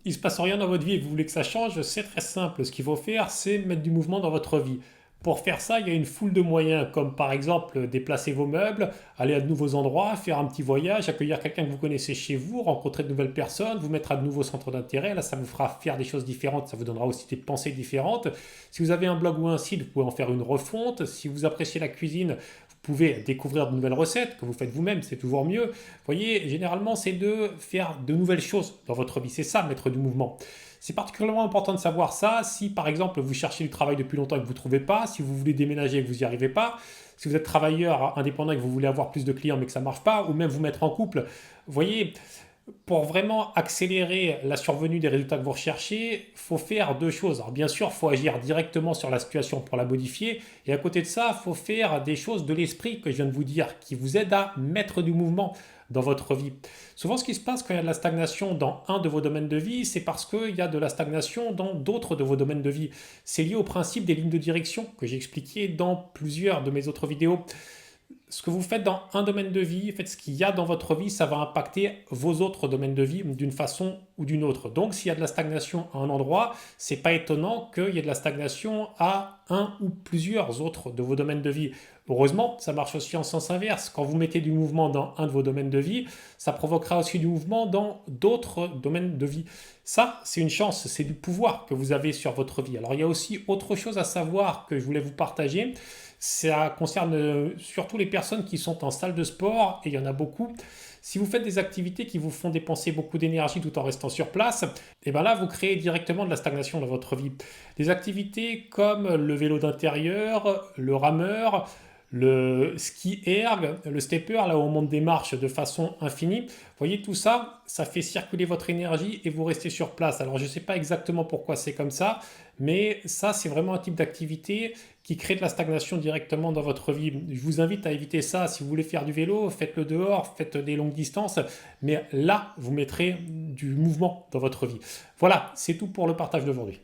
il ne se passe rien dans votre vie et que vous voulez que ça change, c'est très simple. Ce qu'il faut faire, c'est mettre du mouvement dans votre vie. Pour faire ça, il y a une foule de moyens, comme par exemple déplacer vos meubles, aller à de nouveaux endroits, faire un petit voyage, accueillir quelqu'un que vous connaissez chez vous, rencontrer de nouvelles personnes, vous mettre à de nouveaux centres d'intérêt. Là, ça vous fera faire des choses différentes, ça vous donnera aussi des pensées différentes. Si vous avez un blog ou un site, vous pouvez en faire une refonte. Si vous appréciez la cuisine, vous pouvez découvrir de nouvelles recettes que vous faites vous-même, c'est toujours mieux. Vous voyez, généralement, c'est de faire de nouvelles choses dans votre vie. C'est ça, mettre du mouvement. C'est particulièrement important de savoir ça si, par exemple, vous cherchez du travail depuis longtemps et que vous ne trouvez pas, si vous voulez déménager et que vous n'y arrivez pas, si vous êtes travailleur indépendant et que vous voulez avoir plus de clients mais que ça ne marche pas, ou même vous mettre en couple. Vous voyez, pour vraiment accélérer la survenue des résultats que vous recherchez, il faut faire deux choses. Alors bien sûr, il faut agir directement sur la situation pour la modifier. Et à côté de ça, il faut faire des choses de l'esprit que je viens de vous dire, qui vous aident à mettre du mouvement dans votre vie. Souvent, ce qui se passe quand il y a de la stagnation dans un de vos domaines de vie, c'est parce qu'il y a de la stagnation dans d'autres de vos domaines de vie. C'est lié au principe des lignes de direction que j'ai expliqué dans plusieurs de mes autres vidéos. Ce que vous faites dans un domaine de vie, faites ce qu'il y a dans votre vie, ça va impacter vos autres domaines de vie d'une façon ou d'une autre. Donc, s'il y a de la stagnation à un endroit, c'est pas étonnant qu'il y ait de la stagnation à un ou plusieurs autres de vos domaines de vie. Heureusement, ça marche aussi en sens inverse. Quand vous mettez du mouvement dans un de vos domaines de vie, ça provoquera aussi du mouvement dans d'autres domaines de vie. Ça, c'est une chance, c'est du pouvoir que vous avez sur votre vie. Alors, il y a aussi autre chose à savoir que je voulais vous partager. Ça concerne surtout les personnes qui sont en salle de sport, et il y en a beaucoup. Si vous faites des activités qui vous font dépenser beaucoup d'énergie tout en restant sur place, et bien là, vous créez directement de la stagnation dans votre vie. Des activités comme le vélo d'intérieur, le rameur, le ski erg, le stepper, là où on monte des marches de façon infinie. Vous voyez, tout ça, ça fait circuler votre énergie et vous restez sur place. Alors, je ne sais pas exactement pourquoi c'est comme ça, mais ça, c'est vraiment un type d'activité qui crée de la stagnation directement dans votre vie. Je vous invite à éviter ça. Si vous voulez faire du vélo, faites-le dehors, faites des longues distances, mais là, vous mettrez du mouvement dans votre vie. Voilà, c'est tout pour le partage d'aujourd'hui.